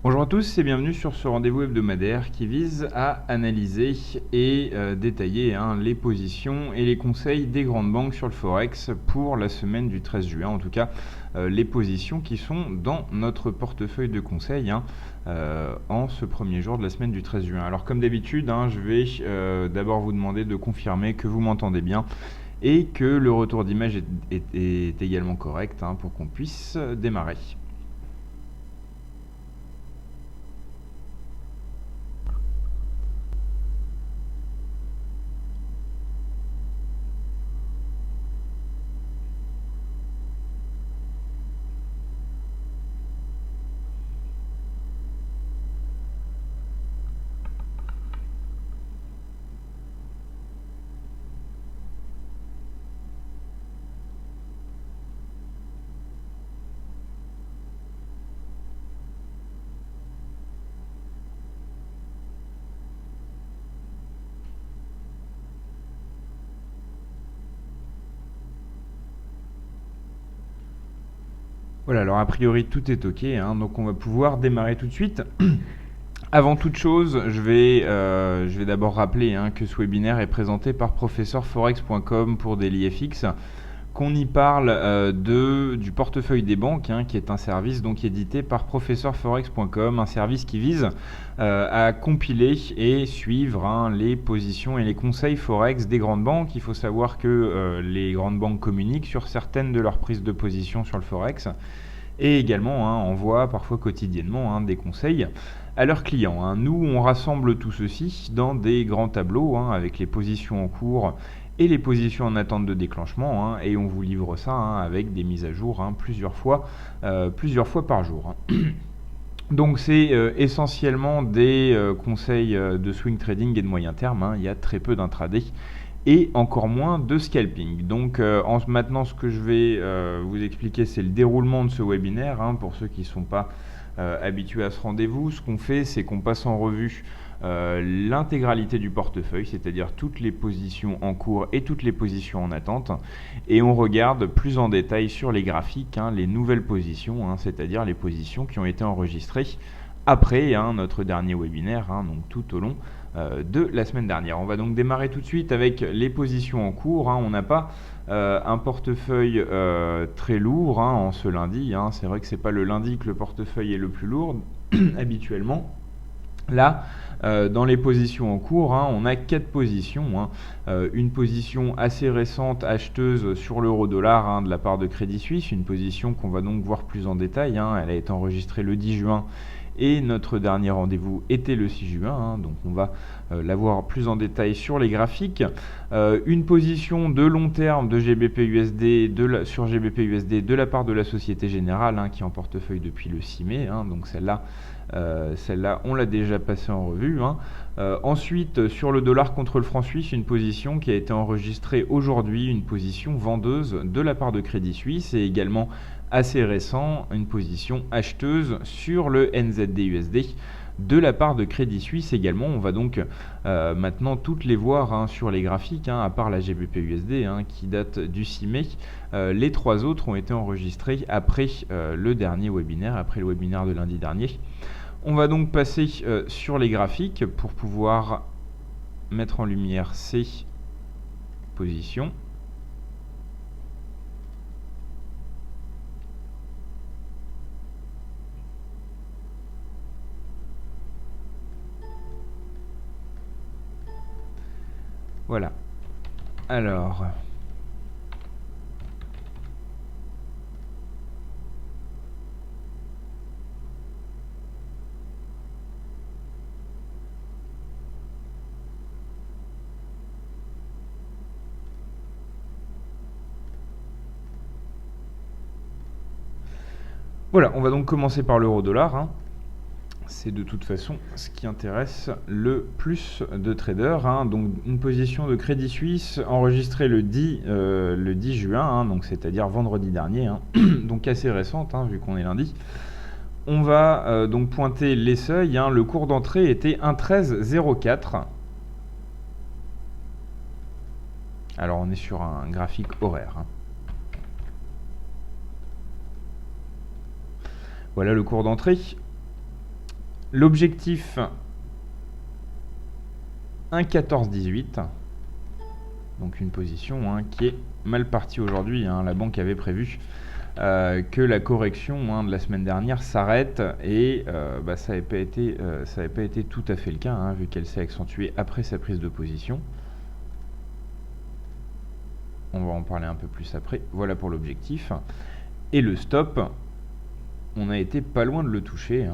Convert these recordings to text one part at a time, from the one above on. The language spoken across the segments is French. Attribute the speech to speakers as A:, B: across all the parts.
A: Bonjour à tous et bienvenue sur ce rendez-vous hebdomadaire qui vise à analyser et détailler les positions et les conseils des grandes banques sur le Forex pour la semaine du 13 juin. En tout cas, les positions qui sont dans notre portefeuille de conseils en ce premier jour de la semaine du 13 juin. Alors comme d'habitude, je vais d'abord vous demander de confirmer que vous m'entendez bien et que le retour d'image est également correct pour qu'on puisse démarrer. Voilà, alors a priori tout est ok, donc on va pouvoir démarrer tout de suite. Avant toute chose, je vais d'abord rappeler que ce webinaire est présenté par professeurforex.com pour DailyFX, qu'on y parle du portefeuille des banques, qui est un service donc édité par professeurforex.com, un service qui vise à compiler et suivre les positions et les conseils forex des grandes banques. Il faut savoir que les grandes banques communiquent sur certaines de leurs prises de position sur le forex et également envoient parfois quotidiennement des conseils à leurs clients. Nous, on rassemble tout ceci dans des grands tableaux avec les positions en cours et les positions en attente de déclenchement, et on vous livre ça avec des mises à jour plusieurs fois par jour. Donc c'est essentiellement des conseils de swing trading et de moyen terme. Il y a très peu d'intraday et encore moins de scalping. Donc maintenant ce que je vais vous expliquer, c'est le déroulement de ce webinaire. Pour ceux qui ne sont pas habitués à ce rendez-vous, ce qu'on fait, c'est qu'on passe en revue l'intégralité du portefeuille, c'est-à-dire toutes les positions en cours et toutes les positions en attente, et on regarde plus en détail sur les graphiques les nouvelles positions, c'est-à-dire les positions qui ont été enregistrées après notre dernier webinaire, donc tout au long de la semaine dernière. On va donc démarrer tout de suite avec les positions en cours. On n'a pas un portefeuille très lourd en ce lundi. C'est vrai que c'est pas le lundi que le portefeuille est le plus lourd habituellement. Là, dans les positions en cours, on a 4 positions. Une position assez récente acheteuse sur l'euro-dollar de la part de Crédit Suisse, une position qu'on va donc voir plus en détail. Elle a été enregistrée le 10 juin et notre dernier rendez-vous était le 6 juin, donc on va la voir plus en détail sur les graphiques. Une position de long terme de GBP-USD sur GBP-USD de la part de la Société Générale qui est en portefeuille depuis le 6 mai, donc celle-là on l'a déjà passée en revue. Ensuite, sur le dollar contre le franc suisse, une position qui a été enregistrée aujourd'hui, une position vendeuse de la part de Crédit Suisse, et également assez récent, une position acheteuse sur le NZD-USD de la part de Crédit Suisse également. On va donc maintenant toutes les voir sur les graphiques, à part la GBP-USD qui date du 6 mai. Les 3 autres ont été enregistrés après le dernier webinaire, après le webinaire de lundi dernier. On va donc passer sur les graphiques pour pouvoir mettre en lumière ces positions. Voilà. Alors, voilà, on va donc commencer par l'euro-dollar. C'est de toute façon ce qui intéresse le plus de traders. Donc une position de Crédit Suisse enregistrée le 10 juin, donc c'est-à-dire vendredi dernier, donc assez récente vu qu'on est lundi. On va donc pointer les seuils. Le cours d'entrée était 1,1304. Alors on est sur un graphique horaire. Voilà le cours d'entrée. L'objectif 1,1418. Donc une position qui est mal partie aujourd'hui. La banque avait prévu que la correction de la semaine dernière s'arrête et ça n'avait pas été tout à fait le cas vu qu'elle s'est accentuée après sa prise de position. On va en parler un peu plus après. Voilà pour l'objectif. Et le stop, on a été pas loin de le toucher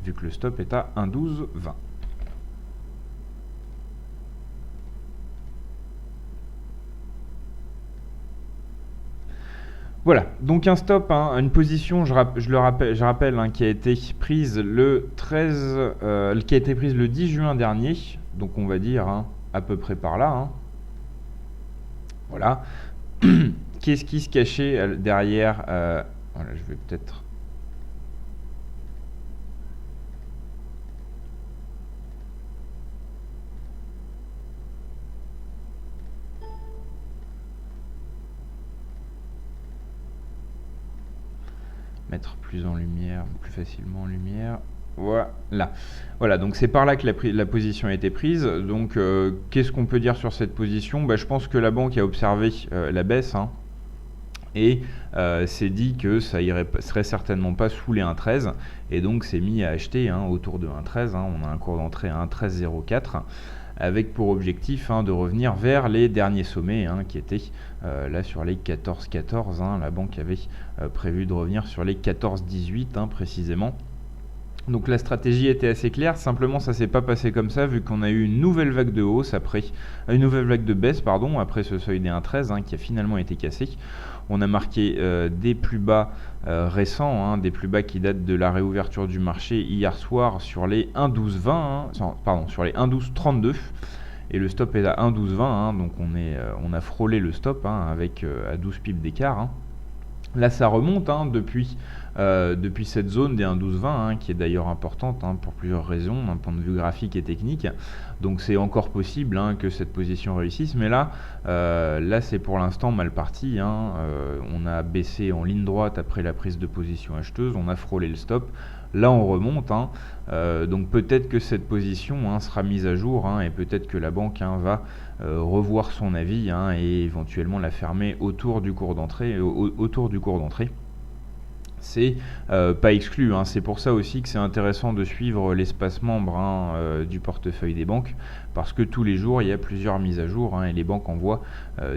A: vu que le stop est à 1,1220. Voilà, donc un stop, une position, je rappelle, qui a été prise le 13, qui a été prise le 10 juin dernier, donc on va dire à peu près par là. Voilà. Qu'est-ce qui se cachait derrière voilà, je vais peut-être... mettre plus en lumière, plus facilement en lumière. Voilà, donc c'est par là que la position a été prise. Donc qu'est-ce qu'on peut dire sur cette position ? Je pense que la banque a observé la baisse et s'est dit que ça serait certainement pas sous les 1,13 et donc s'est mis à acheter autour de 1,13. On a un cours d'entrée à 1,1304 avec pour objectif de revenir vers les derniers sommets qui étaient là sur les 14,14. La banque avait prévu de revenir sur les 14,18 précisément. Donc la stratégie était assez claire, simplement ça s'est pas passé comme ça vu qu'on a eu une nouvelle vague de hausse une nouvelle vague de baisse après ce seuil des 1,13 qui a finalement été cassé. On a marqué des plus bas récents, des plus bas qui datent de la réouverture du marché hier soir sur les 1,1220, sur les 1,1232. Et le stop est à 1,1220, donc on a frôlé le stop avec à 12 pips d'écart. Là ça remonte depuis cette zone des 1,1220 qui est d'ailleurs importante pour plusieurs raisons d'un point de vue graphique et technique. Donc c'est encore possible que cette position réussisse, mais là c'est pour l'instant mal parti. On a baissé en ligne droite après la prise de position acheteuse, on a frôlé le stop. Là on remonte, donc peut-être que cette position sera mise à jour et peut-être que la banque va revoir son avis et éventuellement la fermer autour du cours d'entrée. C'est pas exclu, c'est pour ça aussi que c'est intéressant de suivre l'espace membre du portefeuille des banques, parce que tous les jours il y a plusieurs mises à jour et les banques envoient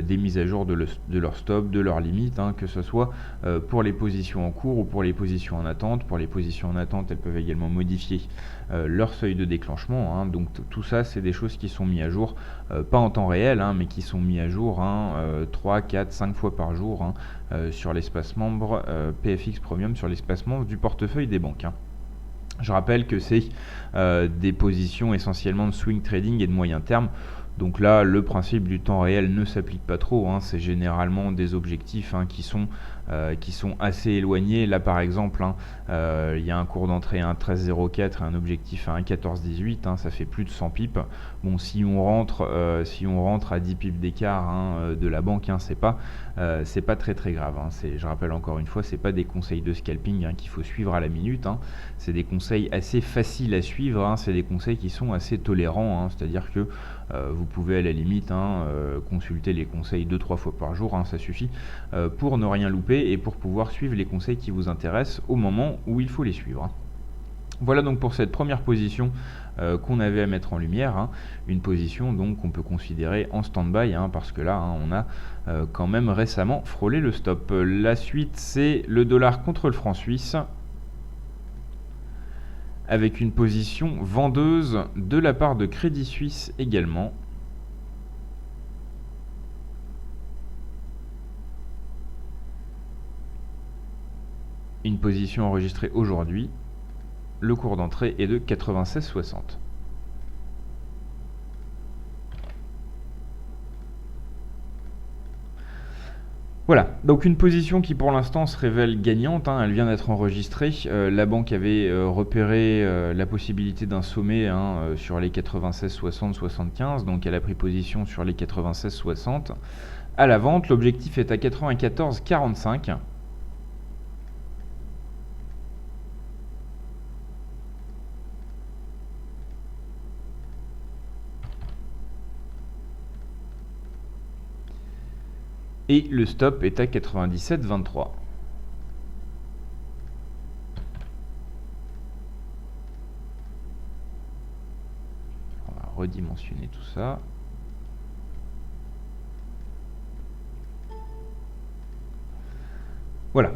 A: des mises à jour de leur stop, de leurs limites, que ce soit pour les positions en cours ou pour les positions en attente. Pour les positions en attente, elles peuvent également modifier leur seuil de déclenchement, donc tout ça c'est des choses qui sont mises à jour, pas en temps réel, mais qui sont mises à jour 3, 4, 5 fois par jour sur l'espace membre PFX Premium, sur l'espace membre du portefeuille des banques. Je rappelle que c'est des positions essentiellement de swing trading et de moyen terme. Donc là, le principe du temps réel ne s'applique pas trop. C'est généralement des objectifs qui sont assez éloignés. Là, par exemple, il y a un cours d'entrée à 1,1304 et un objectif à 1,1418. Ça fait plus de 100 pips. Bon, si on rentre à 10 pips d'écart de la banque, c'est pas très très grave. Je rappelle encore une fois, c'est pas des conseils de scalping qu'il faut suivre à la minute. C'est des conseils assez faciles à suivre. C'est des conseils qui sont assez tolérants. C'est-à-dire que vous pouvez à la limite consulter les conseils 2-3 fois par jour, ça suffit pour ne rien louper et pour pouvoir suivre les conseils qui vous intéressent au moment où il faut les suivre. Voilà donc pour cette première position qu'on avait à mettre en lumière, une position donc qu'on peut considérer en stand-by, parce que là on a quand même récemment frôlé le stop. La suite, c'est le dollar contre le franc suisse, avec une position vendeuse de la part de Crédit Suisse également. Une position enregistrée aujourd'hui. Le cours d'entrée est de 96,60. Voilà, donc une position qui pour l'instant se révèle gagnante, elle vient d'être enregistrée. La banque avait repéré la possibilité d'un sommet sur les 96,60-75, donc elle a pris position sur les 96,60. À la vente, l'objectif est à 94,45. Et le stop est à 97,23. On va redimensionner tout ça. Voilà.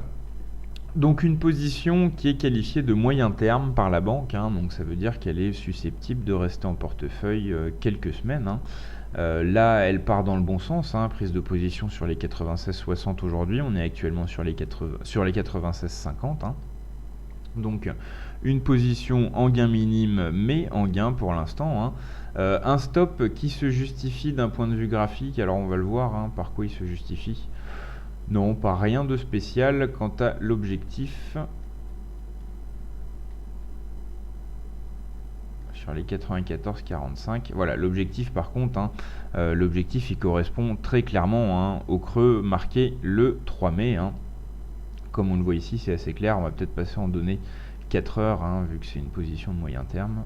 A: Donc une position qui est qualifiée de moyen terme par la banque, hein, donc ça veut dire qu'elle est susceptible de rester en portefeuille quelques semaines. Hein. Là, elle part dans le bon sens, hein, prise de position sur les 96,60 aujourd'hui, on est actuellement sur les 96,50. Hein. Donc une position en gain minime, mais en gain pour l'instant. Hein. Un stop qui se justifie d'un point de vue graphique, alors on va le voir, hein, par quoi il se justifie. Non, pas rien de spécial quant à l'objectif. Sur les 94,45. Voilà, l'objectif par contre, hein, l'objectif il correspond très clairement hein, au creux marqué le 3 mai. Hein. Comme on le voit ici, c'est assez clair. On va peut-être passer en données 4 heures, hein, vu que c'est une position de moyen terme.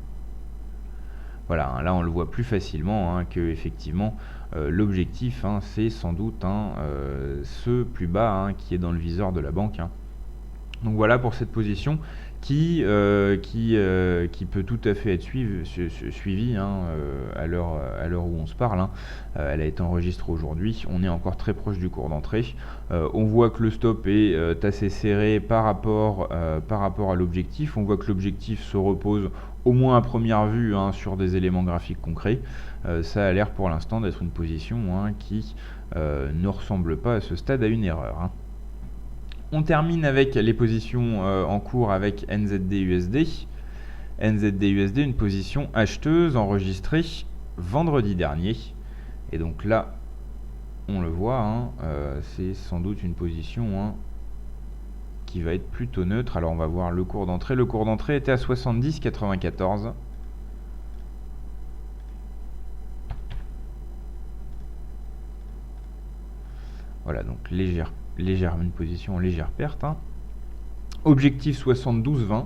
A: Voilà, hein, là on le voit plus facilement hein, que effectivement l'objectif hein, c'est sans doute hein, ce plus bas hein, qui est dans le viseur de la banque. Hein. Donc voilà pour cette position qui peut tout à fait être suivie hein, à l'heure où on se parle. Hein. Elle a été enregistrée aujourd'hui, on est encore très proche du cours d'entrée. On voit que le stop est assez serré par rapport à l'objectif. On voit que l'objectif se repose au moins à première vue hein, sur des éléments graphiques concrets. Ça a l'air pour l'instant d'être une position hein, qui ne ressemble pas à ce stade à une erreur. Hein. On termine avec les positions en cours avec NZD-USD. NZD-USD, une position acheteuse enregistrée vendredi dernier. Et donc là, on le voit, hein, c'est sans doute une position hein, qui va être plutôt neutre. Alors on va voir le cours d'entrée. Le cours d'entrée était à 70,94. Voilà, donc une position en légère perte. Hein. Objectif 72,20.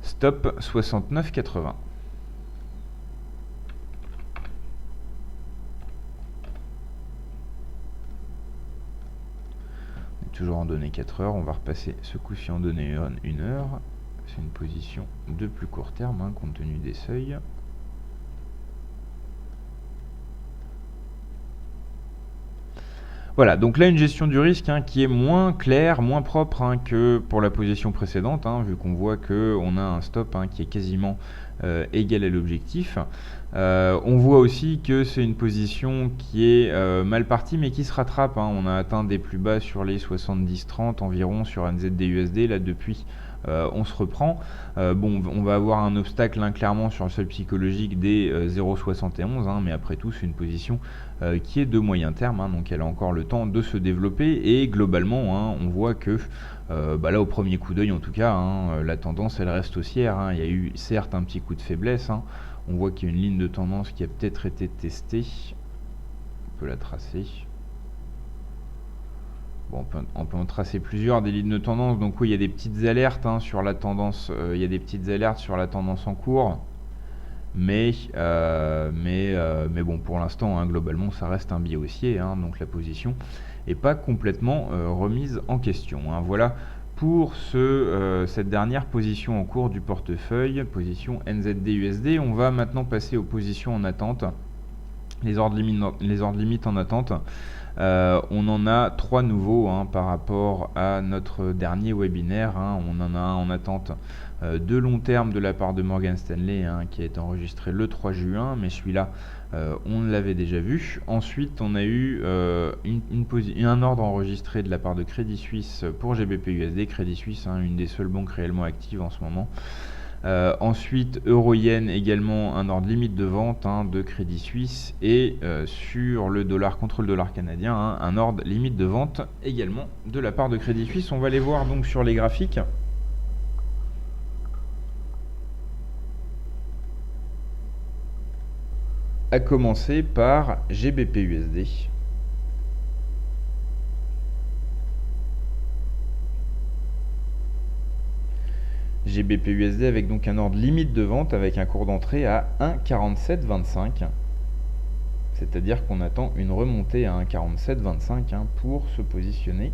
A: Stop 69,80. Toujours en données 4 heures, on va repasser ce coup-ci en données 1 heure. C'est une position de plus court terme hein, compte tenu des seuils. Voilà, donc là une gestion du risque hein, qui est moins claire, moins propre hein, que pour la position précédente, hein, vu qu'on voit qu'on a un stop hein, qui est quasiment égal à l'objectif. On voit aussi que c'est une position qui est mal partie mais qui se rattrape. Hein. On a atteint des plus bas sur les 70-30 environ sur NZD-USD. Là depuis on se reprend. Bon, on va avoir un obstacle hein, clairement sur le seuil psychologique des 0,71, hein, mais après tout c'est une position qui est de moyen terme, hein, donc elle a encore le temps de se développer et globalement hein, on voit que là au premier coup d'œil en tout cas hein, la tendance elle reste haussière. Hein. Il y a eu certes un petit coup de faiblesse, hein. On voit qu'il y a une ligne de tendance qui a peut-être été testée, on peut la tracer. Bon, on peut en tracer plusieurs des lignes de tendance. Donc oui, il y a des petites alertes hein, sur la tendance. Il y a des petites alertes sur la tendance en cours. Mais bon, pour l'instant, hein, globalement, ça reste un biais haussier. Hein, donc la position n'est pas complètement remise en question. Hein. Voilà pour cette dernière position en cours du portefeuille, position NZD-USD. On va maintenant passer aux positions en attente. Les ordres limites en attente. On en a 3 nouveaux hein, par rapport à notre dernier webinaire. Hein. On en a un en attente de long terme de la part de Morgan Stanley hein, qui a été enregistré le 3 juin, mais celui-là on l'avait déjà vu. Ensuite on a eu un ordre enregistré de la part de Crédit Suisse pour GBP-USD. Crédit Suisse, hein, une des seules banques réellement actives en ce moment. Ensuite, Euro-Yen également un ordre limite de vente hein, de Crédit Suisse et sur le dollar contre le dollar canadien hein, un ordre limite de vente également de la part de Crédit Suisse. On va les voir donc sur les graphiques. À commencer par GBP-USD. GBP/USD avec donc un ordre limite de vente avec un cours d'entrée à 1,4725. C'est-à-dire qu'on attend une remontée à 1,4725 pour se positionner.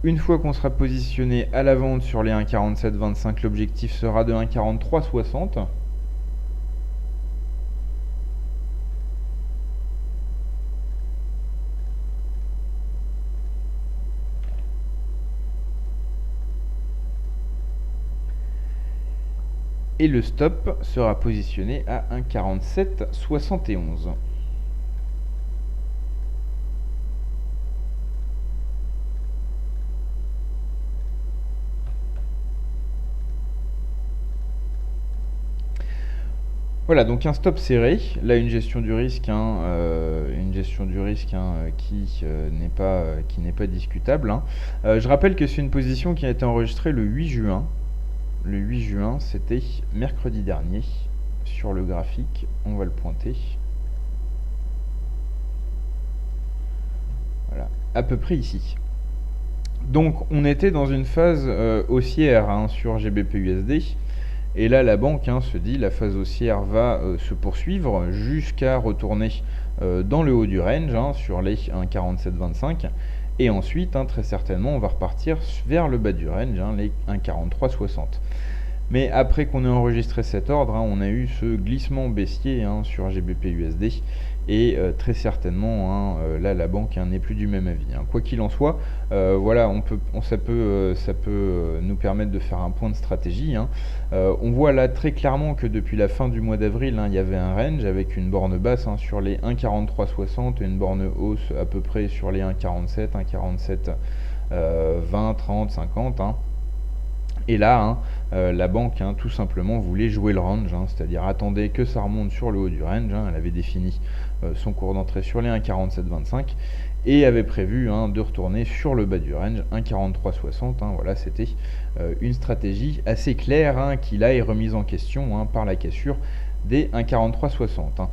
A: Une fois qu'on sera positionné à la vente sur les 1,4725, l'objectif sera de 1,4360. Et le stop sera positionné à 1,4771. Voilà, donc un stop serré, là une gestion du risque, qui n'est pas discutable. Je rappelle que c'est une position qui a été enregistrée le 8 juin. Le 8 juin, c'était mercredi dernier. Sur le graphique, on va le pointer. Voilà, à peu près ici. Donc on était dans une phase haussière sur GBP/USD. Et là, la banque se dit la phase haussière va se poursuivre jusqu'à retourner dans le haut du range sur les 1,4725. Et ensuite, très certainement, on va repartir vers le bas du range, les 1,4360. Mais après qu'on ait enregistré cet ordre, on a eu ce glissement baissier sur GBP/USD. Et très certainement, là, la banque n'est plus du même avis. Quoi qu'il en soit, voilà, ça peut nous permettre de faire un point de stratégie. On voit là très clairement que depuis la fin du mois d'avril, il y avait un range avec une borne basse sur les 1,4360 et une borne hausse à peu près sur les 1,47, 1,47, 20, 30, 50. Et là, la banque tout simplement voulait jouer le range, c'est-à-dire attendait que ça remonte sur le haut du range. Elle avait défini son cours d'entrée sur les 1,4725 et avait prévu de retourner sur le bas du range, 1,4360. Voilà, c'était une stratégie assez claire qui là est remise en question par la cassure des 1,4360.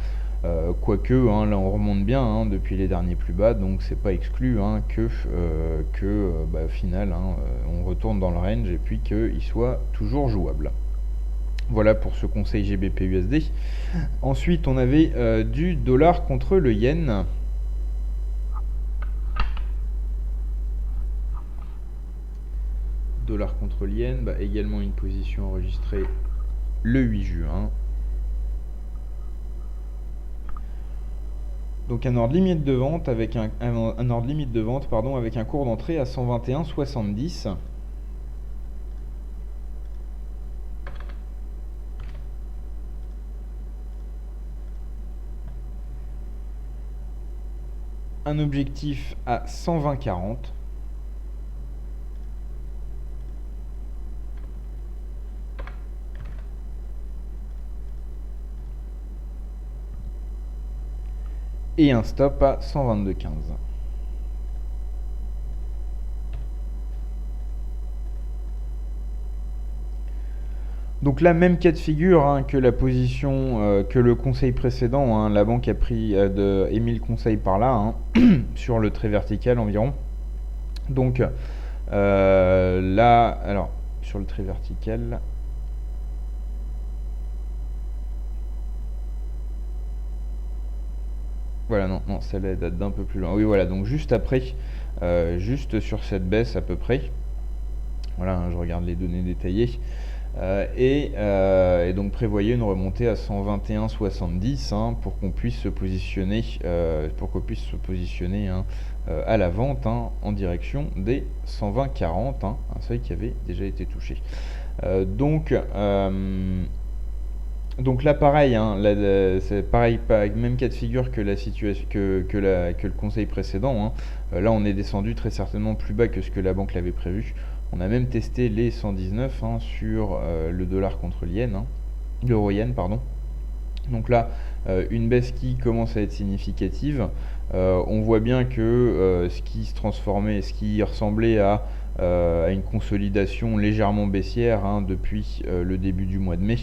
A: Quoique, là on remonte bien depuis les derniers plus bas, donc c'est pas exclu que au final on retourne dans le range et puis qu'il soit toujours jouable. Voilà pour ce conseil GBP/USD. Ensuite, on avait du dollar contre le yen. Dollar contre le yen, également une position enregistrée le 8 juin. Donc un ordre limite de vente avec un ordre limite de vente avec un cours d'entrée à 121,70. Un objectif à 120,40. Et un stop à 122,15. Donc là, même cas de figure que la position, que le conseil précédent. La banque a émis le conseil par là, sur le trait vertical environ. Donc là, alors, sur le trait vertical... Voilà, non, celle-là date d'un peu plus loin. Oui, voilà, donc juste après, juste sur cette baisse à peu près. Voilà, je regarde les données détaillées. Et donc prévoyez une remontée à 121,70 pour qu'on puisse se positionner, à la vente en direction des 120,40, un seuil qui avait déjà été touché. Donc là, pareil, c'est pareil, même cas de figure que la situation, que le conseil précédent. Là, on est descendu très certainement plus bas que ce que la banque l'avait prévu. On a même testé les 119 sur le dollar contre l'euro-yen, pardon. Donc là, une baisse qui commence à être significative. On voit bien que ce qui se transformait, ce qui ressemblait à une consolidation légèrement baissière depuis le début du mois de mai,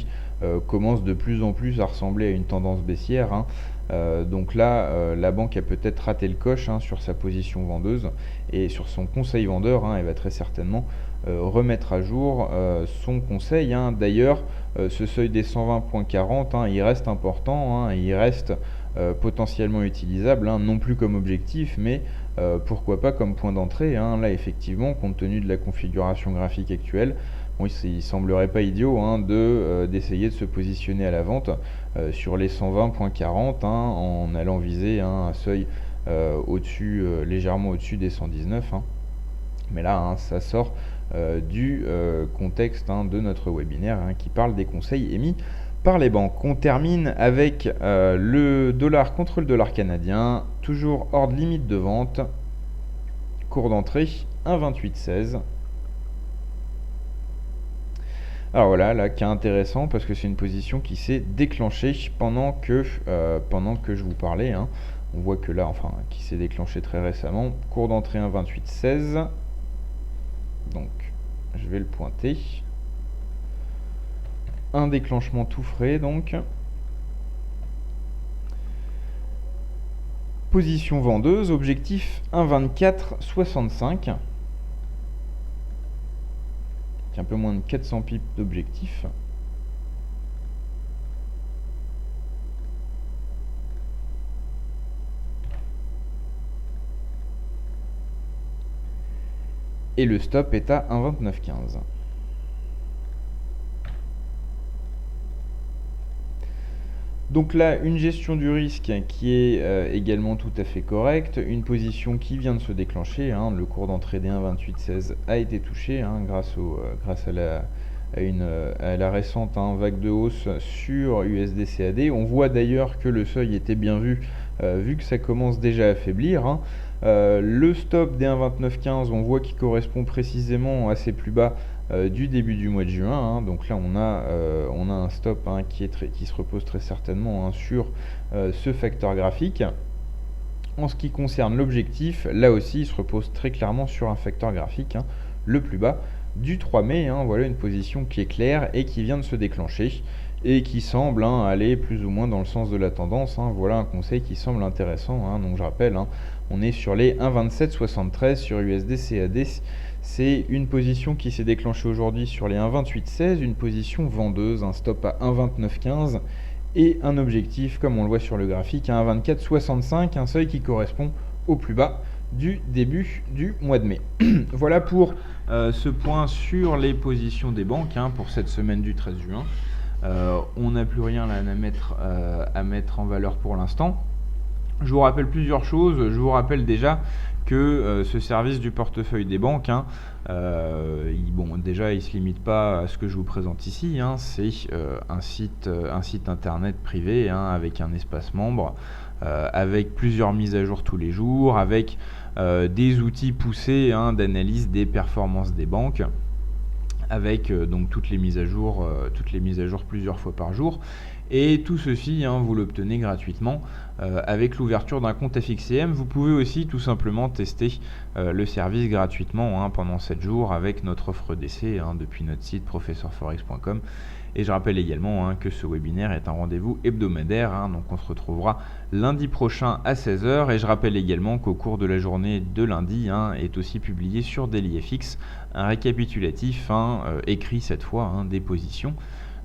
A: commence de plus en plus à ressembler à une tendance baissière. Donc là, la banque a peut-être raté le coche sur sa position vendeuse et sur son conseil vendeur. Elle va très certainement remettre à jour son conseil. D'ailleurs, ce seuil des 120,40, il reste important, il reste potentiellement utilisable, non plus comme objectif, mais pourquoi pas comme point d'entrée. Là, effectivement, compte tenu de la configuration graphique actuelle, bon, il semblerait pas idiot d'essayer de se positionner à la vente sur les 120,40 en allant viser un seuil au-dessus, légèrement au-dessus des 119. Mais là, ça sort du contexte de notre webinaire qui parle des conseils émis par les banques. On termine avec le dollar contre le dollar canadien, toujours ordre limite de vente, cours d'entrée 1,2816. Alors voilà, là, qui est intéressant parce que c'est une position qui s'est déclenchée pendant que je vous parlais. On voit que là, enfin, qui s'est déclenchée très récemment. Cours d'entrée 1,2816. Donc, je vais le pointer. Un déclenchement tout frais, donc. Position vendeuse, objectif 1,2465. Un peu moins de 400 pips d'objectif. Et le stop est à 1,2915. Donc là, une gestion du risque qui est également tout à fait correcte. Une position qui vient de se déclencher. Le cours d'entrée des 1,2816 a été touché grâce à la récente vague de hausse sur USD-CAD. On voit d'ailleurs que le seuil était bien vu que ça commence déjà à faiblir. Le stop des 1,2915, on voit qu'il correspond précisément à ses plus bas du début du mois de juin. Donc là, on a un stop qui se repose très certainement sur ce facteur graphique. En ce qui concerne l'objectif, là aussi, il se repose très clairement sur un facteur graphique, le plus bas du 3 mai. Voilà une position qui est claire et qui vient de se déclencher et qui semble aller plus ou moins dans le sens de la tendance. Voilà un conseil qui semble intéressant. Donc je rappelle, on est sur les 1,2773 sur USD-CAD. C'est une position qui s'est déclenchée aujourd'hui sur les 1,2816, une position vendeuse, un stop à 1,2915 et un objectif, comme on le voit sur le graphique, à 1,2465, un seuil qui correspond au plus bas du début du mois de mai. Voilà pour ce point sur les positions des banques pour cette semaine du 13 juin. On n'a plus rien là, à mettre en valeur pour l'instant. Je vous rappelle plusieurs choses. Je vous rappelle déjà que ce service du portefeuille des banques, déjà il ne se limite pas à ce que je vous présente ici. C'est un site internet privé avec un espace membre, avec plusieurs mises à jour tous les jours, avec des outils poussés d'analyse des performances des banques, avec donc toutes les mises à jour plusieurs fois par jour. Et tout ceci, vous l'obtenez gratuitement avec l'ouverture d'un compte FXCM. Vous pouvez aussi tout simplement tester le service gratuitement pendant 7 jours avec notre offre d'essai depuis notre site professeurforex.com. Et je rappelle également que ce webinaire est un rendez-vous hebdomadaire, donc on se retrouvera lundi prochain à 16h. Et je rappelle également qu'au cours de la journée de lundi est aussi publié sur DailyFX un récapitulatif écrit cette fois des positions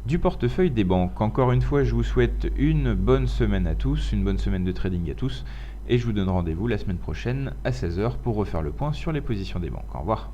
A: du portefeuille des banques. Encore une fois, je vous souhaite une bonne semaine à tous, une bonne semaine de trading à tous, et je vous donne rendez-vous la semaine prochaine à 16h pour refaire le point sur les positions des banques. Au revoir.